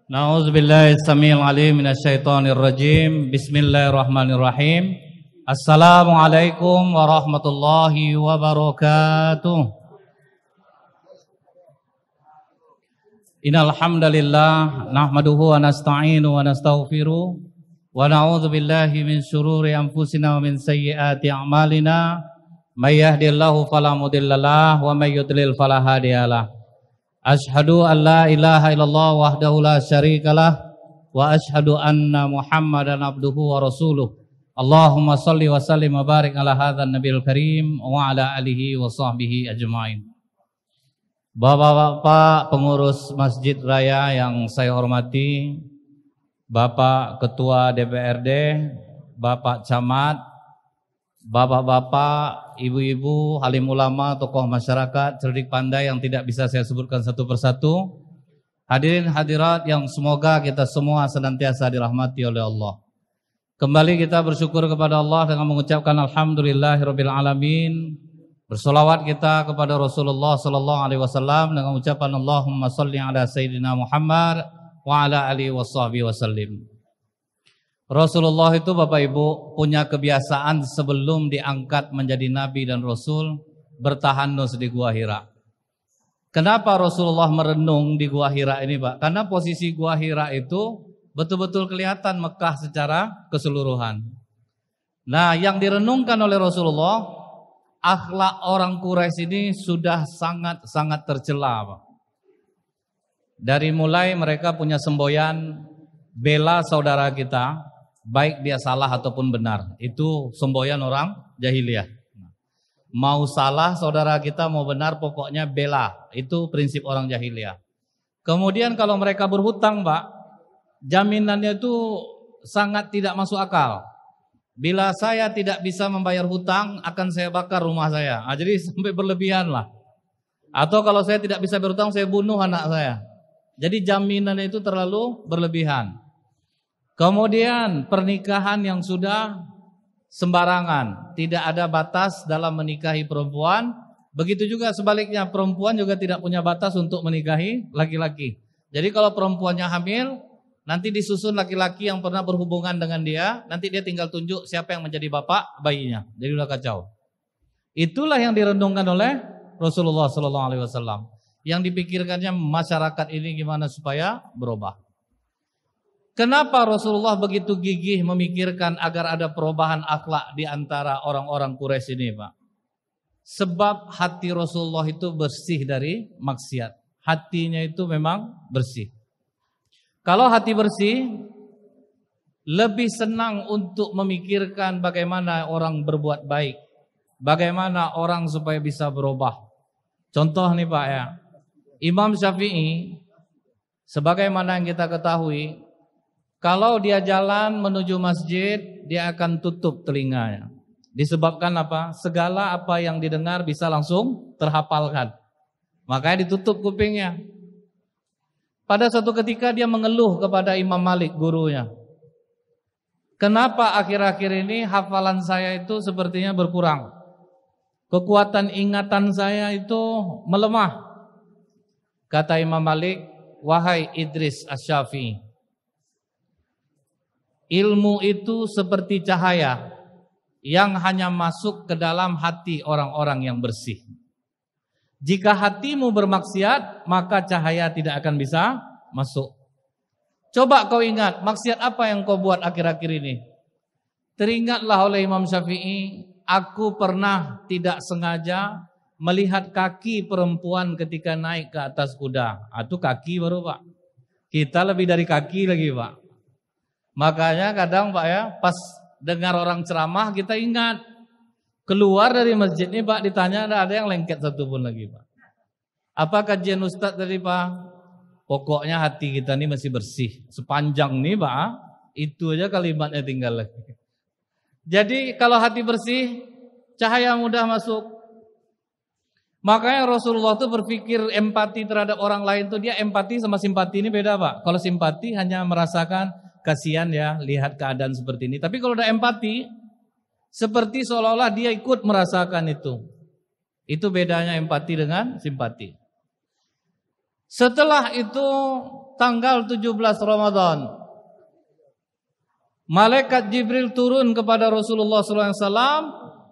Na'udzubillahi samil alim minasyaitonir rajim. Bismillahirrahmanirrahim. Assalamualaikum warahmatullahi wabarakatuh. Innal hamdalillah nahmaduhu wa nasta'inu wa nastaghfiruh wa na'udzubillahi min syururi anfusina wa min sayyiati a'malina. May yahdihillahu fala mudhillalah wa may yudlil fala hadiyalah. Ashhadu an la ilaha illallah wahdahu la syarikalah wa ashhadu anna Muhammadan abduhu wa rasuluh. Allahumma salli wa sallim wa barik ala hadzal nabiyil karim wa ala alihi wa sahbihi ajmain. Bapak-bapak pengurus Masjid Raya yang saya hormati, Bapak Ketua DPRD, Bapak Camat, bapak-bapak, ibu-ibu, halim ulama, tokoh masyarakat, cerdik pandai yang tidak bisa saya sebutkan satu persatu. Hadirin hadirat yang semoga kita semua senantiasa dirahmati oleh Allah. Kembali kita bersyukur kepada Allah dengan mengucapkan alhamdulillahirabbil alamin. Bersolawat kita kepada Rasulullah sallallahu alaihi wasallam dengan ucapan Allahumma shalli ala sayyidina Muhammad wa ala alihi washabbihi wasallim. Rasulullah itu Bapak Ibu punya kebiasaan sebelum diangkat menjadi Nabi dan Rasul bertahanus di Gua Hira. Kenapa Rasulullah merenung di Gua Hira ini Pak? Karena posisi Gua Hira itu betul-betul kelihatan Mekah secara keseluruhan. Nah yang direnungkan oleh Rasulullah, akhlak orang Quraisy ini sudah sangat tercela Pak. Dari mulai mereka punya semboyan bela saudara kita, baik dia salah ataupun benar. Itu semboyan orang jahiliyah. Mau salah saudara kita, mau benar, pokoknya bela. Itu prinsip orang jahiliyah. Kemudian kalau mereka berhutang Pak, jaminannya itu sangat tidak masuk akal. Bila saya tidak bisa membayar hutang, akan saya bakar rumah saya. Nah, jadi sampai berlebihan lah. Atau kalau saya tidak bisa berhutang, saya bunuh anak saya. Jadi jaminannya itu terlalu berlebihan. Kemudian pernikahan yang sudah sembarangan, tidak ada batas dalam menikahi perempuan. Begitu juga sebaliknya, perempuan juga tidak punya batas untuk menikahi laki-laki. Jadi kalau perempuannya hamil, nanti disusun laki-laki yang pernah berhubungan dengan dia, nanti dia tinggal tunjuk siapa yang menjadi bapak bayinya. Jadi udah kacau. Itulah yang direnungkan oleh Rasulullah SAW. Yang dipikirkannya masyarakat ini gimana supaya berubah. Kenapa Rasulullah begitu gigih memikirkan agar ada perubahan akhlak di antara orang-orang Quraisy ini Pak? Sebab hati Rasulullah itu bersih dari maksiat. Hatinya itu memang bersih. Kalau hati bersih, lebih senang untuk memikirkan bagaimana orang berbuat baik. Bagaimana orang supaya bisa berubah. Contoh nih Pak ya, Imam Syafi'i, sebagaimana yang kita ketahui, kalau dia jalan menuju masjid, dia akan tutup telinganya. Disebabkan apa? Segala apa yang didengar bisa langsung terhafalkan. Makanya ditutup kupingnya. Pada suatu ketika dia mengeluh kepada Imam Malik, gurunya. Kenapa akhir-akhir ini hafalan saya itu sepertinya berkurang? Kekuatan ingatan saya itu melemah. Kata Imam Malik, wahai Idris Asy-Syafi'i, ilmu itu seperti cahaya yang hanya masuk ke dalam hati orang-orang yang bersih. Jika hatimu bermaksiat, maka cahaya tidak akan bisa masuk. Coba kau ingat, maksiat apa yang kau buat akhir-akhir ini? Teringatlah oleh Imam Syafi'i, aku pernah tidak sengaja melihat kaki perempuan ketika naik ke atas kuda. Itu kaki baru Pak. Kita lebih dari kaki lagi Pak. Makanya kadang Pak ya, pas dengar orang ceramah kita ingat. Keluar dari masjid ini Pak, ditanya ada yang lengket satu pun lagi Pak. Apa kajian Ustadz tadi Pak? Pokoknya hati kita ini masih bersih. Sepanjang nih Pak, itu aja kalimatnya tinggal lagi. Jadi kalau hati bersih, cahaya mudah masuk. Makanya Rasulullah itu berpikir empati terhadap orang lain tuh, dia empati sama simpati ini beda Pak. Kalau simpati hanya merasakan kasihan ya, lihat keadaan seperti ini. Tapi kalau udah empati, seperti seolah-olah dia ikut merasakan itu. Itu bedanya empati dengan simpati. Setelah itu tanggal 17 Ramadan. Malaikat Jibril turun kepada Rasulullah SAW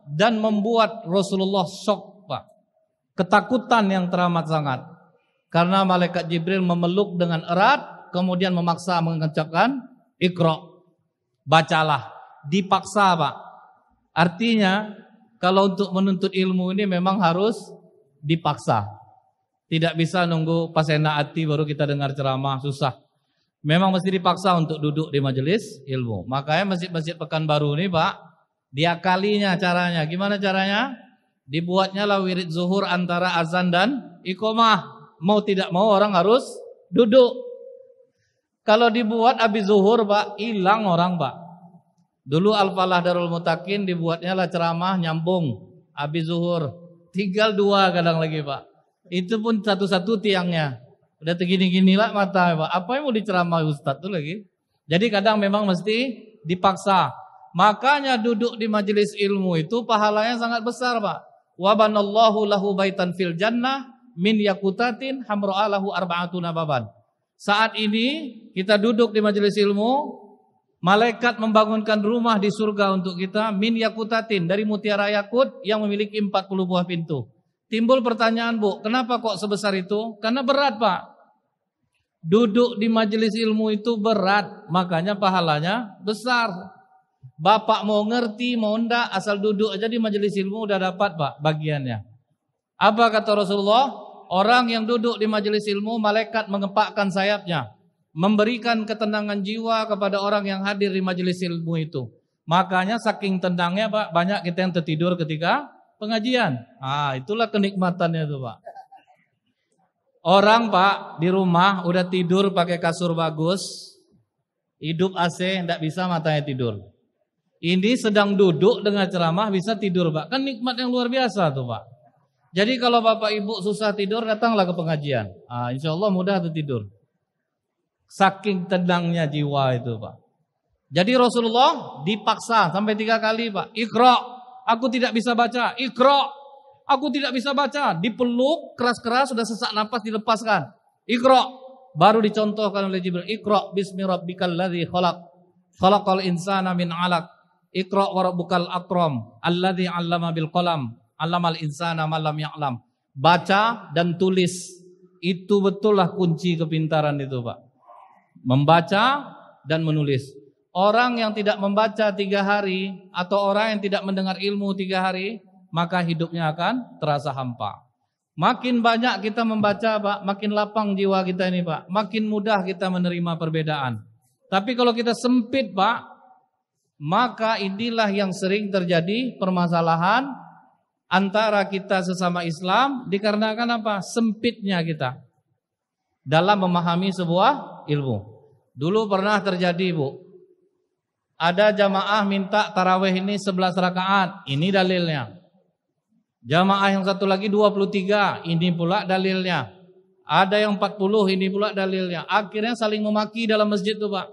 dan membuat Rasulullah syok, Pak. Ketakutan yang teramat sangat. Karena malaikat Jibril memeluk dengan erat, kemudian memaksa mengucapkan Iqra, bacalah, dipaksa, Pak. Artinya kalau untuk menuntut ilmu ini memang harus dipaksa. Tidak bisa nunggu pas enak hati baru kita dengar ceramah, susah. Memang mesti dipaksa untuk duduk di majelis ilmu. Makanya masjid-masjid Pekanbaru ini, Pak, diakalinya caranya. Gimana caranya? Dibuatnya lah wirid zuhur antara azan dan iqamah. Mau tidak mau orang harus duduk. Kalau dibuat habis zuhur, Pak, hilang orang, Pak. Dulu Al-Falah Darul Mutakin dibuatnya lah ceramah nyambung habis zuhur. Tinggal 2 kadang lagi, Pak. Itu pun satu-satu tiangnya. Udah segini-gini lah mata, Pak. Apa yang mau diceramah Ustaz tuh lagi? Jadi kadang memang mesti dipaksa. Makanya duduk di majelis ilmu itu pahalanya sangat besar, Pak. Wa banallahu lahu baitan fil jannah min yakutatin hamra'a lahu arba'atuna baban. Saat ini kita duduk di majelis ilmu, malaikat membangunkan rumah di surga untuk kita min yakutatin, dari mutiara yakut yang memiliki 40 buah pintu. Timbul pertanyaan, Bu, kenapa kok sebesar itu? Karena berat, Pak. Duduk di majelis ilmu itu berat, makanya pahalanya besar. Bapak mau ngerti, mau enggak, asal duduk aja di majelis ilmu udah dapat, Pak, bagiannya. Apa kata Rasulullah? Orang yang duduk di majelis ilmu, malaikat mengepakkan sayapnya, memberikan ketenangan jiwa kepada orang yang hadir di majelis ilmu itu. Makanya saking tenangnya, Pak, banyak kita yang tertidur ketika pengajian. Itulah kenikmatannya itu, Pak. Orang, Pak, di rumah udah tidur pakai kasur bagus, hidup AC, enggak bisa matanya tidur. Ini sedang duduk dengan ceramah bisa tidur, Pak. Kan nikmat yang luar biasa tuh, Pak. Jadi kalau Bapak Ibu susah tidur, datanglah ke pengajian. Insya Allah mudah tuh tidur. Saking tenangnya jiwa itu, Pak. Jadi Rasulullah dipaksa sampai 3 kali, Pak. Iqra, aku tidak bisa baca. Iqra, aku tidak bisa baca. Dipeluk keras-keras, sudah sesak napas dilepaskan. Iqra, baru dicontohkan oleh Jibril. Iqra bismi rabbikal ladzi khalaq. Khalaqal insana min 'alaq. Iqra wa rabbukal akram alladzi 'allama bil qalam. 'Allamal insana ma lam ya'lam. Baca dan tulis. Itu betullah kunci kepintaran itu, Pak. Membaca dan menulis. Orang yang tidak membaca 3 hari atau orang yang tidak mendengar ilmu 3 hari, maka hidupnya akan terasa hampa. Makin banyak kita membaca, Pak, makin lapang jiwa kita ini, Pak. Makin mudah kita menerima perbedaan. Tapi kalau kita sempit, Pak, maka inilah yang sering terjadi permasalahan antara kita sesama Islam dikarenakan apa? Sempitnya kita dalam memahami sebuah ilmu. Dulu pernah terjadi, Bu. Ada jamaah minta tarawih ini 11 rakaat. Ini dalilnya. Jamaah yang satu lagi 23. Ini pula dalilnya. Ada yang 40. Ini pula dalilnya. Akhirnya saling memaki dalam masjid itu, Pak.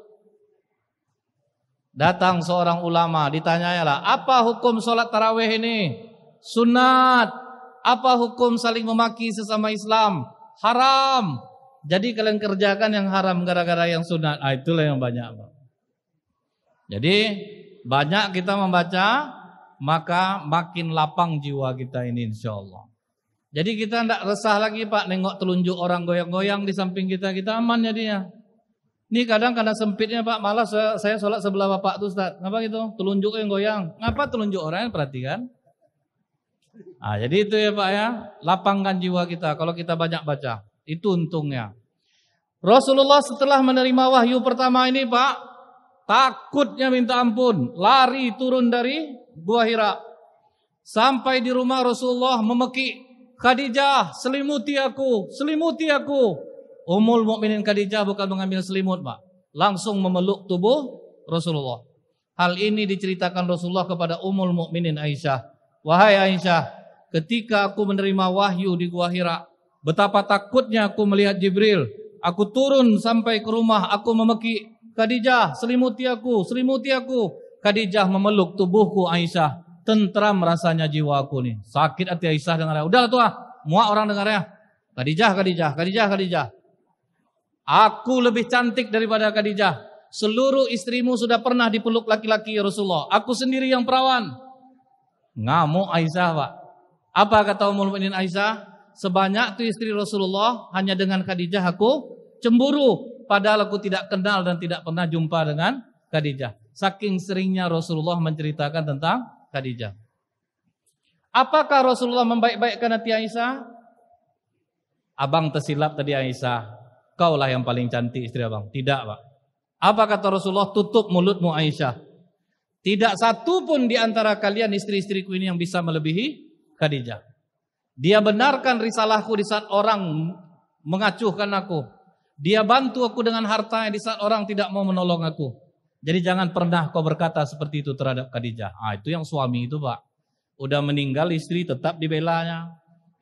Datang seorang ulama, ditanyalah, apa hukum sholat tarawih ini? Sunat. Apa hukum saling memaki sesama Islam? Haram. Jadi kalian kerjakan yang haram gara-gara yang sunat. Itulah yang banyak, Pak. Jadi banyak kita membaca, maka makin lapang jiwa kita ini, insya Allah. Jadi kita tidak resah lagi, Pak, nengok telunjuk orang goyang-goyang di samping kita aman jadinya. Ini kadang karena sempitnya, Pak, malah saya sholat sebelah Bapak tuh, Ustaz. Kenapa gitu? Telunjuk yang goyang. Ngapa telunjuk orang yang perhatikan? Jadi itu ya, Pak, ya. Lapangkan jiwa kita kalau kita banyak baca. Itu untungnya. Rasulullah setelah menerima wahyu pertama ini, Pak, takutnya minta ampun, lari turun dari Gua Hira. Sampai di rumah Rasulullah memekik, Khadijah, selimuti aku, selimuti aku. Ummul Mukminin Khadijah bukan mengambil selimut, Pak, langsung memeluk tubuh Rasulullah. Hal ini diceritakan Rasulullah kepada Ummul Mukminin Aisyah. Wahai Aisyah, ketika aku menerima wahyu di Gua Hira, betapa takutnya aku melihat Jibril. Aku turun sampai ke rumah, aku memekik, Khadijah, selimuti aku, selimuti aku. Khadijah memeluk tubuhku Aisyah. Tentram rasanya jiwaku nih. Sakit hati Aisyah dengarnya. Udah tuh, muak orang dengarnya. Khadijah, Khadijah, Khadijah, Khadijah. Aku lebih cantik daripada Khadijah. Seluruh istrimu sudah pernah dipeluk laki-laki ya Rasulullah. Aku sendiri yang perawan. Ngamuk Aisyah, Pak. Apa kata Ummul Mukminin Aisyah? Sebanyak itu istri Rasulullah, hanya dengan Khadijah aku cemburu. Padahal aku tidak kenal dan tidak pernah jumpa dengan Khadijah. Saking seringnya Rasulullah menceritakan tentang Khadijah. Apakah Rasulullah membaik-baikkan hati Aisyah? Abang tersilap tadi Aisyah. Kaulah yang paling cantik istri abang. Tidak, Pak. Apa kata Rasulullah? Tutup mulutmu Aisyah. Tidak satu pun di antara kalian istri-istriku ini yang bisa melebihi Khadijah. Dia benarkan risalahku di saat orang mengacuhkan aku. Dia bantu aku dengan hartanya di saat orang tidak mau menolong aku. Jadi jangan pernah kau berkata seperti itu terhadap Khadijah. Itu yang suami itu, Pak. Udah meninggal istri tetap dibelanya.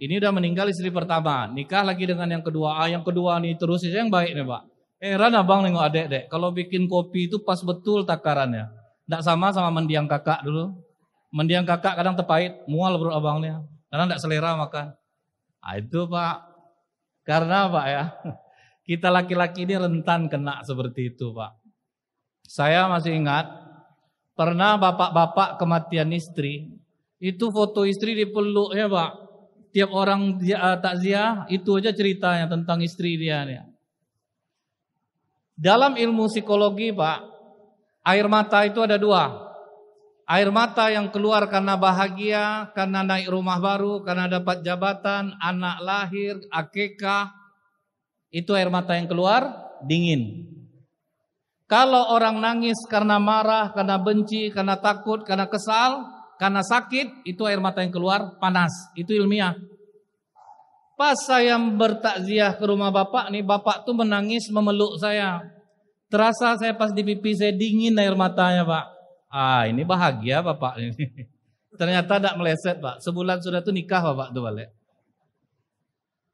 Ini udah meninggal istri pertama, nikah lagi dengan yang kedua. Yang kedua nih terus yang baik nih, Pak. Heran abang nengok adek, Dek. Kalau bikin kopi itu pas betul takarannya. Nggak sama mendiang kakak dulu. Mendiang kakak kadang terpahit, mual bro abangnya. Karena nggak selera makan. Itu, Pak. Karena, Pak ya, kita laki-laki ini rentan kena seperti itu, Pak. Saya masih ingat pernah bapak-bapak kematian istri, itu foto istri dipeluk ya, Pak. Tiap orang takziah itu aja ceritanya tentang istri dia nih. Dalam ilmu psikologi, Pak, air mata itu ada dua. Air mata yang keluar karena bahagia, karena naik rumah baru, karena dapat jabatan, anak lahir, akikah. Itu air mata yang keluar dingin. Kalau orang nangis karena marah, karena benci, karena takut, karena kesal, karena sakit, itu air mata yang keluar panas. Itu ilmiah. Pas saya bertakziah ke rumah bapak nih, bapak tuh menangis memeluk saya. Terasa saya pas di pipi saya dingin air matanya, Pak. Ini bahagia bapak ini. Ternyata tidak meleset, Pak. Sebulan sudah tuh nikah bapak tuh balik.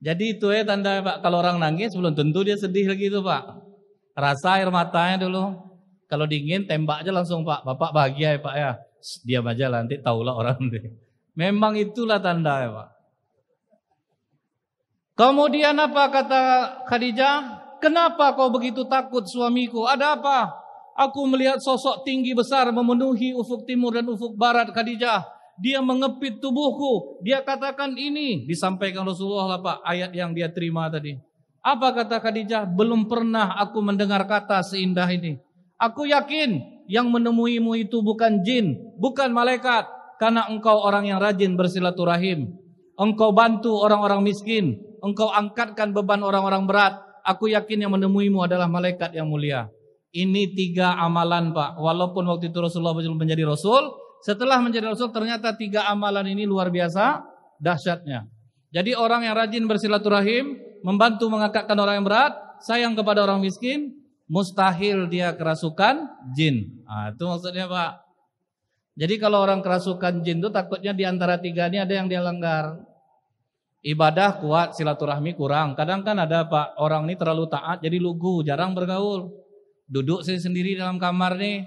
Jadi itu tanda, Pak, kalau orang nangis belum tentu dia sedih lagi tuh, Pak. Rasa air matanya dulu. Kalau dingin tembak aja langsung, Pak. Bapak bahagia ya, Pak ya. Diam aja lah, nanti tahulah orang nanti. Memang itulah tanda ya, Pak. Kemudian apa kata Khadijah? Kenapa kau begitu takut suamiku? Ada apa? Aku melihat sosok tinggi besar memenuhi ufuk timur dan ufuk barat Khadijah. Dia mengepit tubuhku. Dia katakan ini. Disampaikan Rasulullah lah, Pak, ayat yang dia terima tadi. Apa kata Khadijah? Belum pernah aku mendengar kata seindah ini. Aku yakin yang menemuimu itu bukan jin, bukan malaikat, karena engkau orang yang rajin bersilaturahim. Engkau bantu orang-orang miskin, engkau angkatkan beban orang-orang berat. Aku yakin yang menemuimu adalah malaikat yang mulia. Ini 3 amalan, Pak. Walaupun waktu itu Rasulullah belum menjadi Rasul, setelah menjadi Rasul ternyata 3 amalan ini luar biasa dahsyatnya. Jadi orang yang rajin bersilaturahim, membantu mengangkatkan orang yang berat, sayang kepada orang miskin, mustahil dia kerasukan jin. Itu maksudnya, Pak. Jadi kalau orang kerasukan jin itu takutnya di antara 3 ini ada yang dia langgar. Ibadah kuat, silaturahmi kurang. Kadang kan ada, Pak, orang ini terlalu taat jadi lugu, jarang bergaul. Duduk sendiri dalam kamar nih.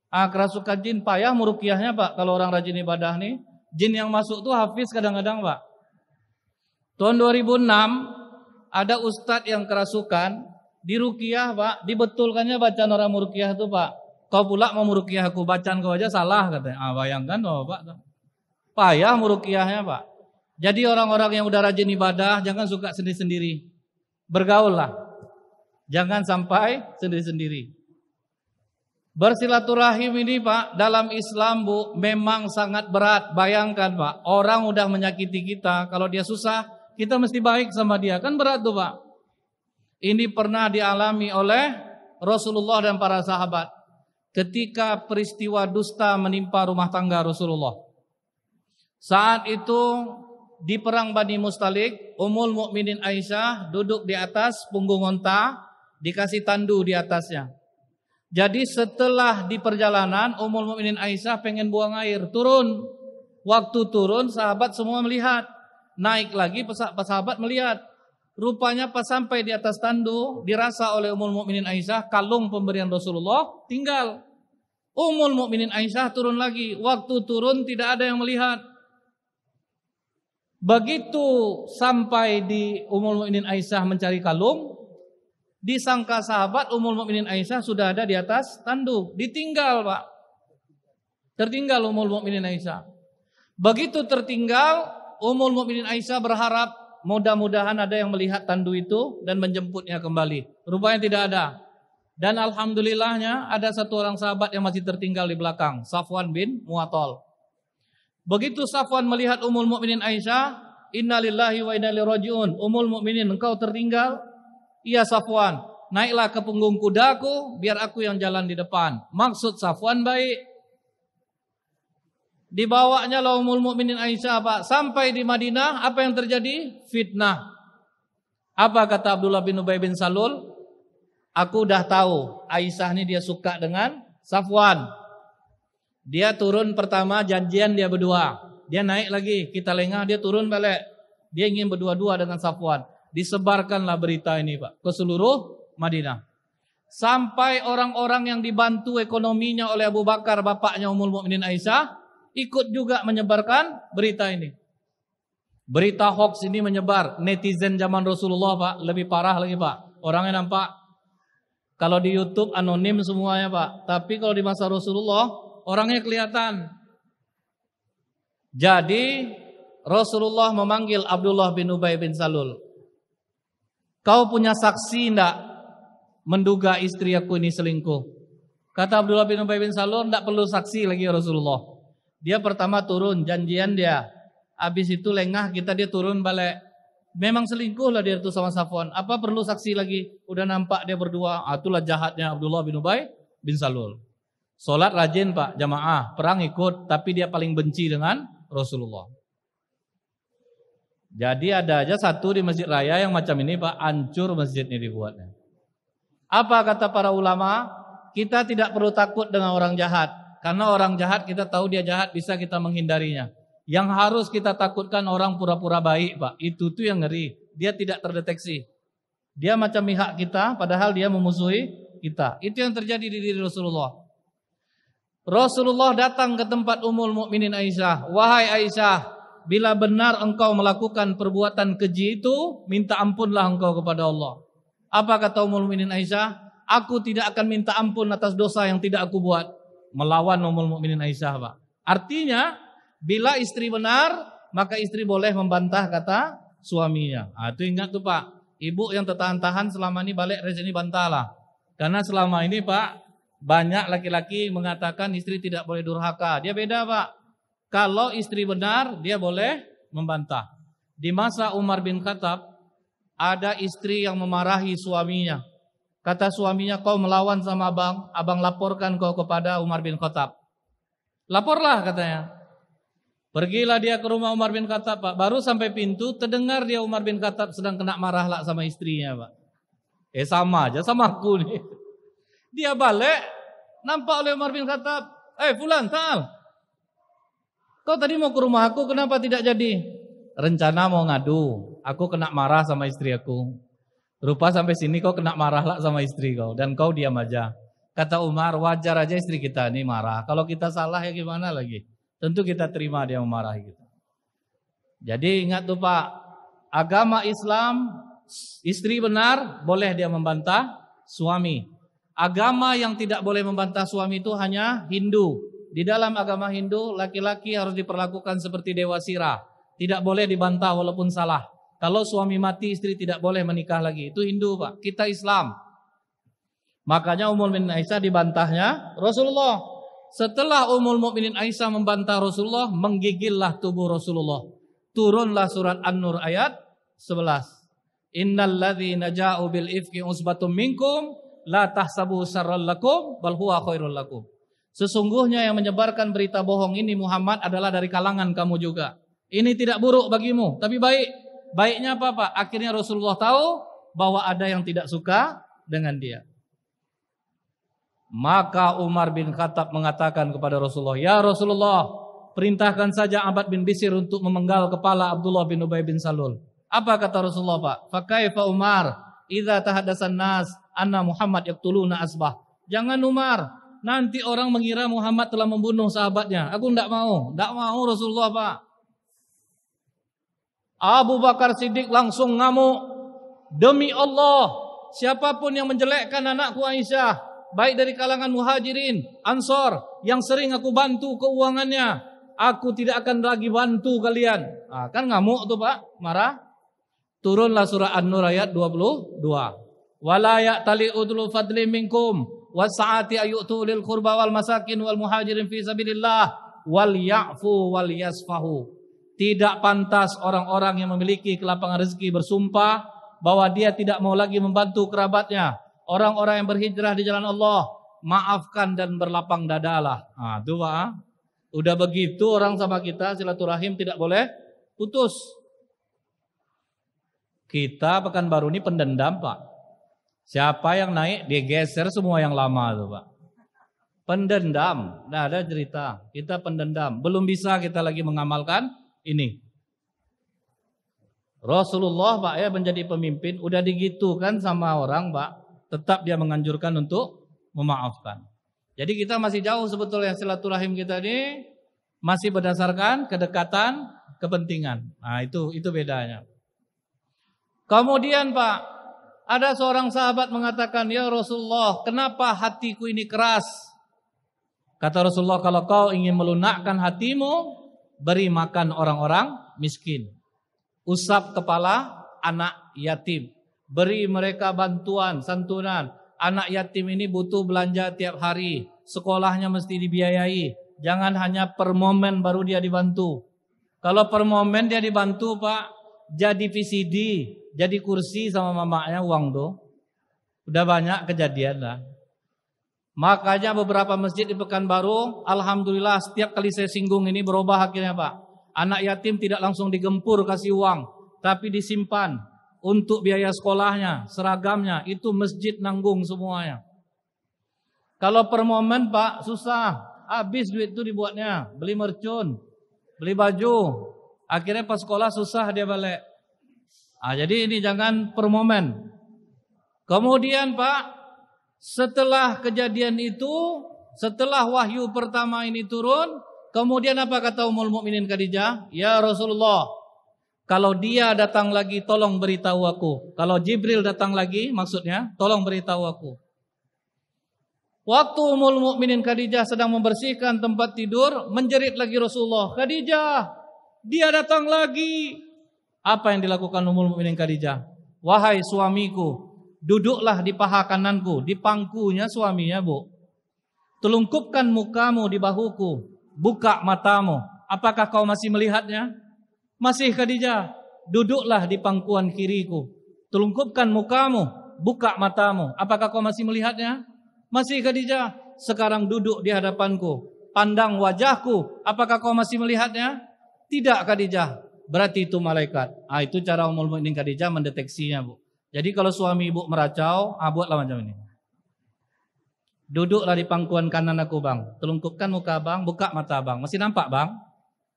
Kerasukan jin, payah muruqyahnya, Pak. Kalau orang rajin ibadah nih, jin yang masuk tuh hafiz kadang-kadang, Pak. Tahun 2006 ada ustadz yang kerasukan di ruqyah, Pak, dibetulkannya bacaan orang muruqyah itu, Pak. Kau pula mau muruqyah aku, bacaan kau aja salah katanya. Bayangkan, Pak. Payah muruqyahnya, Pak. Jadi orang-orang yang udah rajin ibadah jangan suka sendiri-sendiri. Bergaullah. Jangan sampai sendiri-sendiri. Bersilaturahim ini, Pak, dalam Islam, Bu, memang sangat berat. Bayangkan, Pak, orang udah menyakiti kita, kalau dia susah, kita mesti baik sama dia. Kan berat tuh, Pak. Ini pernah dialami oleh Rasulullah dan para sahabat ketika peristiwa dusta menimpa rumah tangga Rasulullah. Saat itu di perang Bani Mustalik, Ummul Mukminin Aisyah duduk di atas punggung unta, dikasih tandu di atasnya. Jadi setelah di perjalanan, Ummul Mukminin Aisyah pengen buang air, turun. Waktu turun, sahabat semua melihat. Naik lagi, sahabat melihat. Rupanya pas sampai di atas tandu, dirasa oleh Ummul Mukminin Aisyah kalung pemberian Rasulullah tinggal. Ummul Mukminin Aisyah turun lagi. Waktu turun tidak ada yang melihat. Begitu sampai di Ummul Mukminin Aisyah mencari kalung, Disangka sahabat, Ummul Mukminin Aisyah sudah ada di atas tandu. Ditinggal, Pak. Tertinggal Ummul Mukminin Aisyah. Begitu tertinggal, Ummul Mukminin Aisyah berharap mudah-mudahan ada yang melihat tandu itu dan menjemputnya kembali. Rupanya tidak ada. Dan alhamdulillahnya ada satu orang sahabat yang masih tertinggal di belakang, Safwan bin Mu'attal. Begitu Safwan melihat Ummul Mukminin Aisyah, innalillahi wa inna ilaihi raji'un. Ummul Mukminin, engkau tertinggal? Iya Safwan, naiklah ke punggung kudaku biar aku yang jalan di depan. Maksud Safwan baik. Dibawanya lah Ummul Mukminin Aisyah, Pak. Sampai di Madinah, apa yang terjadi? Fitnah. Apa kata Abdullah bin Ubay bin Salul? Aku udah tahu Aisyah ini dia suka dengan Safwan. Dia turun pertama janjian dia berdua. Dia naik lagi, kita lengah, dia turun balik. Dia ingin berdua-dua dengan Safwan. Disebarkanlah berita ini, Pak, ke seluruh Madinah. Sampai orang-orang yang dibantu ekonominya oleh Abu Bakar, bapaknya Ummul Mukminin Aisyah, ikut juga menyebarkan berita ini. Berita hoax ini menyebar. Netizen zaman Rasulullah, Pak, lebih parah lagi, Pak. Orangnya nampak, kalau di YouTube anonim semuanya, Pak. Tapi kalau di masa Rasulullah, orangnya kelihatan. Jadi Rasulullah memanggil Abdullah bin Ubay bin Salul. Kau punya saksi enggak menduga istri aku ini selingkuh? Kata Abdullah bin Ubay bin Salul, enggak perlu saksi lagi Rasulullah. Dia pertama turun, janjian dia. Habis itu lengah kita, dia turun balik. Memang selingkuh lah dia itu sama Safwan. Apa perlu saksi lagi? Udah nampak dia berdua. Itulah jahatnya Abdullah bin Ubay bin Salul. Solat rajin, Pak, jamaah. Perang ikut, tapi dia paling benci dengan Rasulullah. Jadi ada aja satu di Masjid Raya yang macam ini, Pak. Hancur masjid ini dibuatnya. Apa kata para ulama? Kita tidak perlu takut dengan orang jahat. Karena orang jahat kita tahu dia jahat, bisa kita menghindarinya. Yang harus kita takutkan orang pura-pura baik, Pak. Itu tuh yang ngeri. Dia tidak terdeteksi. Dia macam pihak kita, padahal dia memusuhi kita. Itu yang terjadi di diri Rasulullah. Rasulullah datang ke tempat Ummul Mukminin Aisyah. Wahai Aisyah, bila benar engkau melakukan perbuatan keji itu, minta ampunlah engkau kepada Allah. Apa kata Ummul Mukminin Aisyah? Aku tidak akan minta ampun atas dosa yang tidak aku buat. Melawan Ummul Mukminin Aisyah, Pak. Artinya, bila istri benar, maka istri boleh membantah kata suaminya. Itu ingat tuh, Pak. Ibu yang tertahan-tahan selama ini balik dari sini bantahlah. Karena selama ini, Pak, banyak laki-laki mengatakan istri tidak boleh durhaka. Dia beda, Pak. Kalau istri benar, dia boleh membantah. Di masa Umar bin Khattab, ada istri yang memarahi suaminya. Kata suaminya, kau melawan sama abang laporkan kau kepada Umar bin Khattab. Laporlah, katanya. Pergilah dia ke rumah Umar bin Khattab, Pak. Baru sampai pintu, terdengar dia Umar bin Khattab sedang kena marah lah sama istrinya, Pak. Sama aja sama aku nih. Dia balik, nampak oleh Umar bin Khattab. Fulan, Ta'al. Kau tadi mau ke rumah aku, kenapa tidak jadi? Rencana mau ngadu. Aku kena marah sama istri aku. Rupa sampai sini kau kena marah lah sama istri kau. Dan kau diam aja. Kata Umar, wajar aja istri kita ini marah. Kalau kita salah ya gimana lagi? Tentu kita terima dia memarahi kita. Jadi ingat tuh, Pak, agama Islam, istri benar boleh dia membantah suami. Agama yang tidak boleh membantah suami itu hanya Hindu. Di dalam agama Hindu, laki-laki harus diperlakukan seperti dewa sirah. Tidak boleh dibantah walaupun salah. Kalau suami mati, istri tidak boleh menikah lagi. Itu Hindu, Pak. Kita Islam. Makanya Ummul Mukminin Aisyah dibantahnya Rasulullah. Setelah Ummul Mukminin Aisyah membantah Rasulullah, menggigillah tubuh Rasulullah. Turunlah surat An-Nur ayat 11. Innal ladzina ja'u bil ifki usbatum minkum la tahsabu syarral lakum bal huwa khairul lakum. Sesungguhnya yang menyebarkan berita bohong ini Muhammad adalah dari kalangan kamu juga. Ini tidak buruk bagimu, tapi baik. Baiknya apa, Pak? Akhirnya Rasulullah tahu bahwa ada yang tidak suka dengan dia. Maka Umar bin Khattab mengatakan kepada Rasulullah, "Ya Rasulullah, perintahkan saja Abbad bin Bishr untuk memenggal kepala Abdullah bin Ubay bin Salul." Apa kata Rasulullah, Pak? "Fa kaifa Umar idza tahaddatsan nas anna Muhammad yaqtuluna asbah." Jangan Umar, nanti orang mengira Muhammad telah membunuh sahabatnya. Aku tidak mau Rasulullah, Pak. Abu Bakar Siddiq langsung ngamuk. Demi Allah, siapapun yang menjelekkan anakku Aisyah, baik dari kalangan muhajirin, ansor, yang sering aku bantu keuangannya, aku tidak akan lagi bantu kalian. Kan ngamuk tuh Pak, marah. Turunlah surah An-Nur ayat 22. Wala ya'tali udlu fadli minkum wasa'ati ayyutu lil qurba wal masakin wal muhajirin fi sabilillah wal ya'fu wal yasfahu. Tidak pantas orang-orang yang memiliki kelapangan rezeki bersumpah bahwa dia tidak mau lagi membantu kerabatnya. Orang-orang yang berhijrah di jalan Allah, maafkan dan berlapang dadalah. Itu Pak. Udah begitu orang sama kita silaturahim tidak boleh putus. Kita Pekanbaru ini pendendam Pak. Siapa yang naik dia geser semua yang lama tuh Pak. Pendendam. Nah ada cerita. Kita pendendam. Belum bisa kita lagi mengamalkan ini. Rasulullah Pak ya menjadi pemimpin. Udah digitukan sama orang Pak. Tetap dia menganjurkan untuk memaafkan. Jadi kita masih jauh sebetulnya silaturahim kita ini. Masih berdasarkan kedekatan kepentingan. Nah itu bedanya. Kemudian Pak, ada seorang sahabat mengatakan, ya Rasulullah, kenapa hatiku ini keras? Kata Rasulullah, kalau kau ingin melunakkan hatimu, beri makan orang-orang miskin. Usap kepala anak yatim. Beri mereka bantuan, santunan. Anak yatim ini butuh belanja tiap hari. Sekolahnya mesti dibiayai. Jangan hanya per momen baru dia dibantu. Kalau per momen dia dibantu Pak, jadi VCD, jadi kursi sama mamanya uang tuh. Udah banyak kejadian lah. Makanya beberapa masjid di Pekanbaru, alhamdulillah setiap kali saya singgung ini berubah akhirnya Pak. Anak yatim tidak langsung digempur kasih uang, tapi disimpan untuk biaya sekolahnya, seragamnya, itu masjid nanggung semuanya. Kalau per momen Pak susah, habis duit itu dibuatnya, beli mercun, beli baju. Akhirnya pas sekolah susah dia balik. Jadi ini jangan per momen. Kemudian Pak, setelah kejadian itu, setelah wahyu pertama ini turun, kemudian apa kata Ummul Mukminin Khadijah? Ya Rasulullah, kalau dia datang lagi tolong beritahu aku. Kalau Jibril datang lagi maksudnya tolong beritahu aku. Waktu Ummul Mukminin Khadijah sedang membersihkan tempat tidur, menjerit lagi Rasulullah, Khadijah, dia datang lagi. Apa yang dilakukan Ummul Mukminin Khadijah? Wahai suamiku, duduklah di paha kananku, di pangkunya suaminya Bu. Telungkupkan mukamu di bahuku, buka matamu. Apakah kau masih melihatnya? Masih Khadijah. Duduklah di pangkuan kiriku. Telungkupkan mukamu, buka matamu. Apakah kau masih melihatnya? Masih Khadijah. Sekarang duduk di hadapanku, pandang wajahku. Apakah kau masih melihatnya? Tidak Khadijah. Berarti itu malaikat. Itu cara Ummul Mukminin Khadijah mendeteksinya Bu. Jadi kalau suami ibu meracau, buatlah macam ini. Duduklah di pangkuan kanan aku Bang. Telungkupkan muka Bang, buka mata Bang. Masih nampak Bang?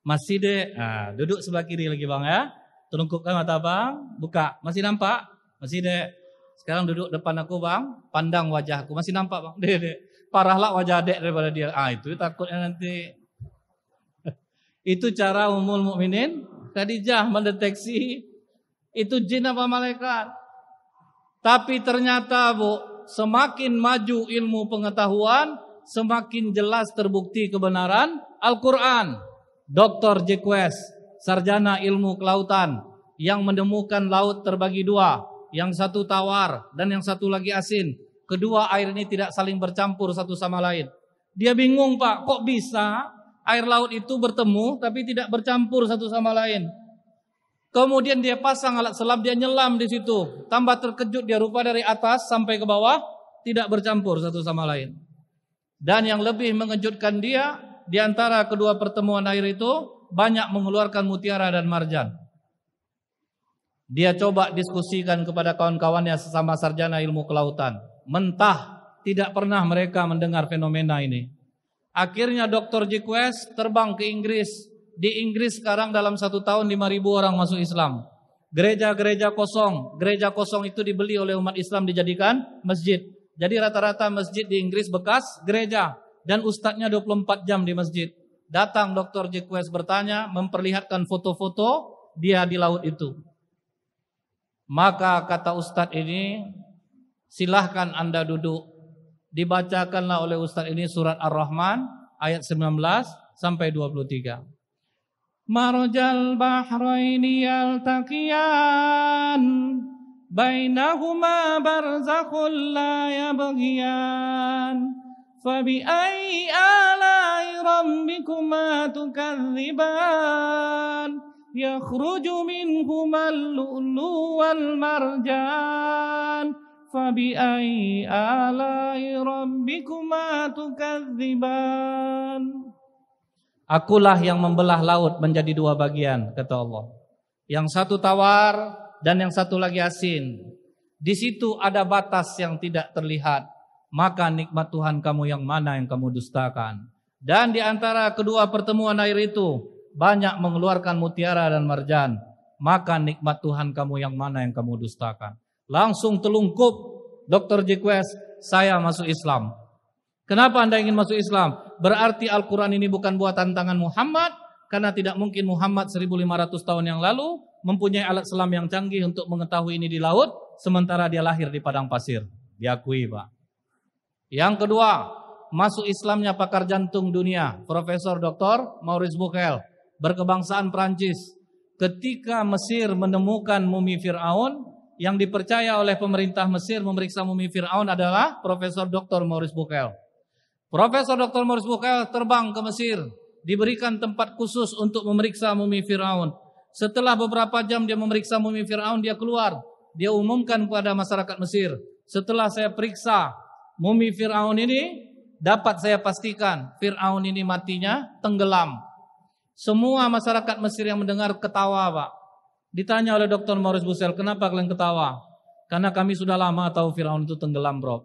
Masih deh. Duduk sebelah kiri lagi Bang ya. Telungkupkan mata Bang, buka. Masih nampak? Masih deh. Sekarang duduk depan aku Bang, pandang wajahku. Masih nampak Bang? Dek. Parahlah wajah adek daripada dia. Itu takutnya nanti. Itu cara Ummul Mukminin Khadijah mendeteksi itu jin apa malaikat. Tapi ternyata Bu, semakin maju ilmu pengetahuan, semakin jelas terbukti kebenaran Al-Quran. Dr. Jacques, sarjana ilmu kelautan, yang menemukan laut terbagi dua, yang satu tawar dan yang satu lagi asin. Kedua air ini tidak saling bercampur satu sama lain. Dia bingung Pak, kok bisa air laut itu bertemu tapi tidak bercampur satu sama lain. Kemudian dia pasang alat selam, dia nyelam di situ. Tambah terkejut dia, rupa dari atas sampai ke bawah tidak bercampur satu sama lain. Dan yang lebih mengejutkan dia, di antara kedua pertemuan air itu banyak mengeluarkan mutiara dan marjan. Dia coba diskusikan kepada kawan-kawannya sesama sarjana ilmu kelautan. Mentah, tidak pernah mereka mendengar fenomena ini. Akhirnya Dr. Jacques terbang ke Inggris. Di Inggris sekarang dalam 1 tahun 5.000 orang masuk Islam. Gereja-gereja kosong itu dibeli oleh umat Islam dijadikan masjid. Jadi rata-rata masjid di Inggris bekas gereja. Dan ustadznya 24 jam di masjid. Datang Dr. Jacques bertanya, memperlihatkan foto-foto dia di laut itu. Maka kata ustadz ini, Silahkan Anda duduk. Dibacakanlah oleh Ustaz ini surat Ar-Rahman ayat 19 sampai 23. Marjal bahraini yaltaqiyan bainahuma barzakhun la yabghiyan fabi ayyi ala'i rabbikuma tukadziban yakhruju minhumal lu'lu wal marjan fabi ayyi ala'i rabbikuma tukadziban. Akulah yang membelah laut menjadi dua bagian, kata Allah. Yang satu tawar dan yang satu lagi asin. Di situ ada batas yang tidak terlihat. Maka nikmat Tuhan kamu yang mana yang kamu dustakan. Dan di antara kedua pertemuan air itu banyak mengeluarkan mutiara dan marjan. Maka nikmat Tuhan kamu yang mana yang kamu dustakan. Langsung telungkup Dr. Jekwes, saya masuk Islam. Kenapa Anda ingin masuk Islam? Berarti Al-Quran ini bukan buatan tangan Muhammad. Karena tidak mungkin Muhammad 1500 tahun yang lalu mempunyai alat selam yang canggih untuk mengetahui ini di laut. Sementara dia lahir di padang pasir. Diakui, Pak. Yang kedua, masuk Islamnya pakar jantung dunia, Profesor Dr. Maurice Bucaille, berkebangsaan Prancis. Ketika Mesir menemukan mumi Fir'aun, yang dipercaya oleh pemerintah Mesir memeriksa mumi Fir'aun adalah Profesor Dr. Maurice Bucaille. Profesor Dr. Maurice Bucaille terbang ke Mesir, diberikan tempat khusus untuk memeriksa mumi Fir'aun. Setelah beberapa jam dia memeriksa mumi Fir'aun, dia keluar. Dia umumkan kepada masyarakat Mesir, setelah saya periksa mumi Fir'aun ini, dapat saya pastikan Fir'aun ini matinya tenggelam. Semua masyarakat Mesir yang mendengar ketawa, Pak. Ditanya oleh Dr. Maurice Bucaille, kenapa kalian ketawa? Karena kami sudah lama tahu Fir'aun itu tenggelam, bro.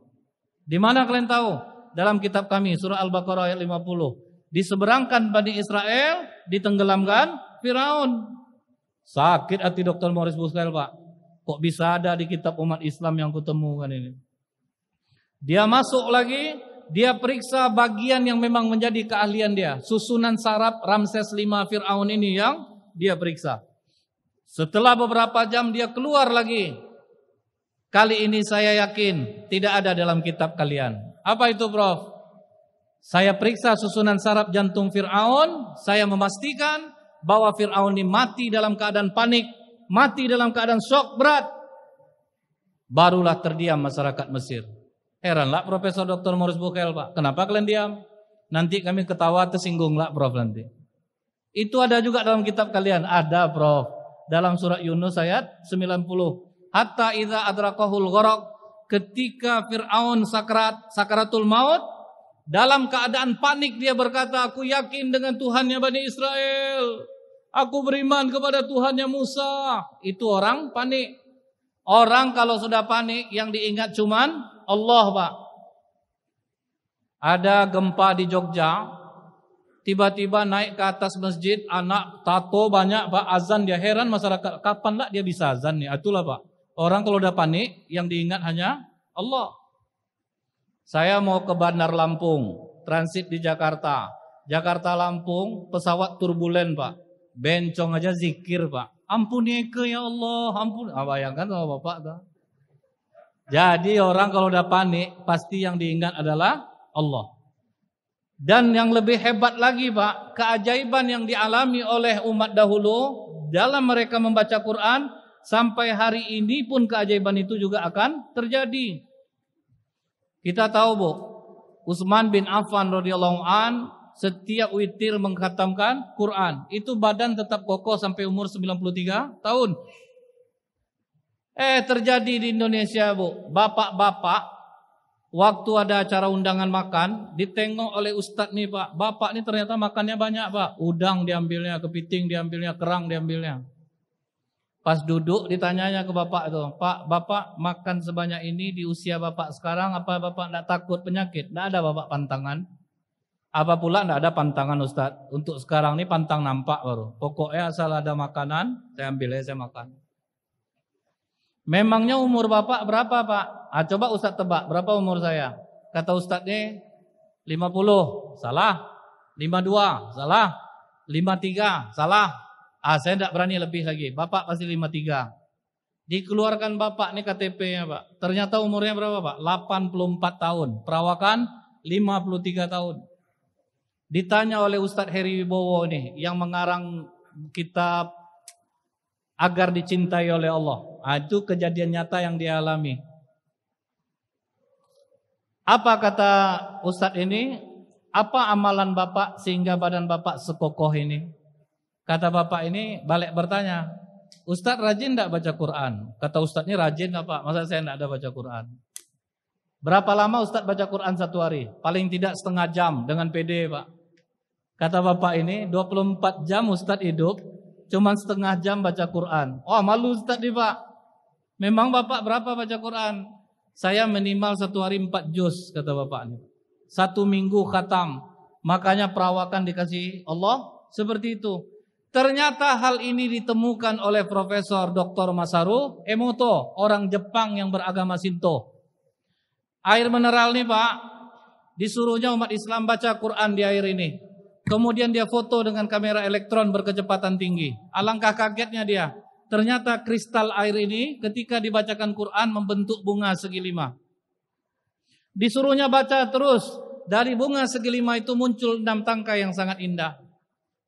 Di mana kalian tahu? Dalam kitab kami, surah Al-Baqarah ayat 50. Diseberangkan Bani Israel, ditenggelamkan Fir'aun. Sakit hati Dr. Maurice Bucaille, Pak. Kok bisa ada di kitab umat Islam yang kutemukan ini? Dia masuk lagi, dia periksa bagian yang memang menjadi keahlian dia. Susunan saraf Ramses V Fir'aun ini yang dia periksa. Setelah beberapa jam dia keluar lagi. Kali ini saya yakin tidak ada dalam kitab kalian. Apa itu, Prof? Saya periksa susunan saraf jantung Fir'aun. Saya memastikan bahwa Fir'aun ini mati dalam keadaan panik. Mati dalam keadaan shock berat. Barulah terdiam masyarakat Mesir. Heranlah Profesor Dr. Maurice Bucaille, Pak. Kenapa kalian diam? Nanti kami ketawa tersinggunglah, Prof, nanti. Itu ada juga dalam kitab kalian. Ada, Prof. Dalam surat Yunus ayat 90. Hatta idza adrakahul gharaq, ketika Fir'aun sakaratul maut, dalam keadaan panik dia berkata, aku yakin dengan Tuhannya Bani Israel. Aku beriman kepada Tuhannya Musa. Itu orang panik. Orang kalau sudah panik yang diingat cuman Allah, Pak. Ada gempa di Jogja, tiba-tiba naik ke atas masjid, anak tato banyak, Pak, azan dia. Heran masyarakat, kapan lah dia bisa azan nih? Itulah, Pak. Orang kalau udah panik yang diingat hanya Allah. Saya mau ke Bandar Lampung, transit di Jakarta. Jakarta Lampung, pesawat turbulen, Pak. Bencong aja zikir, Pak. Ampuni ke ya Allah, ampun. Bayangkan sama Bapak tuh. Jadi orang kalau udah panik pasti yang diingat adalah Allah. Dan yang lebih hebat lagi, Pak, keajaiban yang dialami oleh umat dahulu dalam mereka membaca Quran, sampai hari ini pun keajaiban itu juga akan terjadi. Kita tahu, Bu, Utsman bin Affan radhiyallahu an setiap witir mengkhatamkan Quran. Itu badan tetap kokoh sampai umur 93 tahun. Terjadi di Indonesia, Bu. Bapak-bapak waktu ada acara undangan makan, ditengok oleh ustadz nih, Pak. Bapak nih ternyata makannya banyak, Pak. Udang diambilnya, kepiting diambilnya, kerang diambilnya. Pas duduk ditanyanya ke bapak itu, Pak, bapak makan sebanyak ini di usia bapak sekarang, apa bapak tidak takut penyakit? Tidak ada bapak pantangan. Apa pula tidak ada pantangan, Ustadz? Untuk sekarang ini pantang nampak baru. Pokoknya asal ada makanan, saya ambil aja, saya makan. Memangnya umur bapak berapa, Pak? Coba Ustadz tebak, berapa umur saya? Kata Ustadz ini 50, salah. 52, salah. 53, salah. Saya tidak berani lebih lagi. Bapak pasti 53. Dikeluarkan bapak nih KTP-nya pak. Ternyata umurnya berapa pak? 84 tahun. Perawakan 53 tahun. Ditanya oleh Ustadz Heri Wibowo nih, yang mengarang kitab Agar Dicintai Oleh Allah. Itu kejadian nyata yang dia alami. Apa kata Ustadz ini? Apa amalan bapak sehingga badan bapak sekokoh ini? Kata bapak ini balik bertanya, Ustadz rajin enggak baca Quran? Kata Ustadz ini rajin enggak pak? Masa saya enggak ada baca Quran? Berapa lama Ustadz baca Quran satu hari? Paling tidak setengah jam dengan PD pak. Kata bapak ini 24 jam Ustadz hidup, cuma setengah jam baca Quran. Oh malu Ustadz nih pak. Memang bapak berapa baca Quran? Saya minimal satu hari 4 juz kata bapak ini. 1 minggu khatam. Makanya perawakan dikasih Allah seperti itu. Ternyata hal ini ditemukan oleh Profesor Dr. Masaru Emoto, orang Jepang yang beragama Shinto. Air mineral nih pak, disuruhnya umat Islam baca Quran di air ini. Kemudian dia foto dengan kamera elektron berkecepatan tinggi. Alangkah kagetnya dia. Ternyata kristal air ini ketika dibacakan Quran membentuk bunga segi 5. Disuruhnya baca terus. Dari bunga segi 5 itu muncul 6 tangkai yang sangat indah.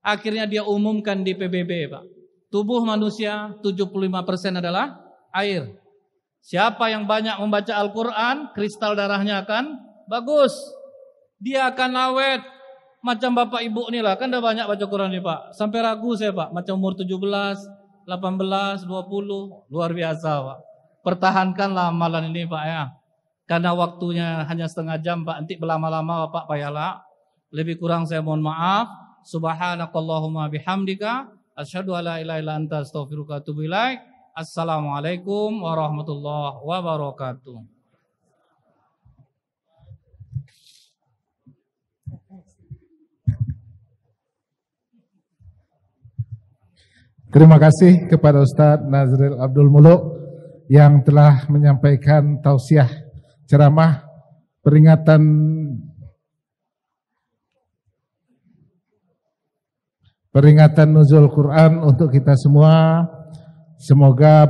Akhirnya dia umumkan di PBB Pak. Tubuh manusia 75% adalah air. Siapa yang banyak membaca Al-Quran, kristal darahnya akan bagus. Dia akan awet. Macam bapak ibu nih lah. Kan udah banyak baca Quran nih Pak. Sampai ragu saya Pak. Macam umur 17, 18, 20. Luar biasa Pak. Pertahankanlah amalan ini Pak ya. Karena waktunya hanya setengah jam Pak. Nanti berlama-lama Bapak payahlah. Lebih kurang saya mohon maaf. Subhanakallahumma bihamdika asyhadu alla ilaha illa anta astaghfiruka wa atubu ilaik. Assalamualaikum warahmatullahi wabarakatuh. Terima kasih kepada Ustadz Nazril Abdul Muluk yang telah menyampaikan tausiah ceramah peringatan nuzul Quran untuk kita semua. Semoga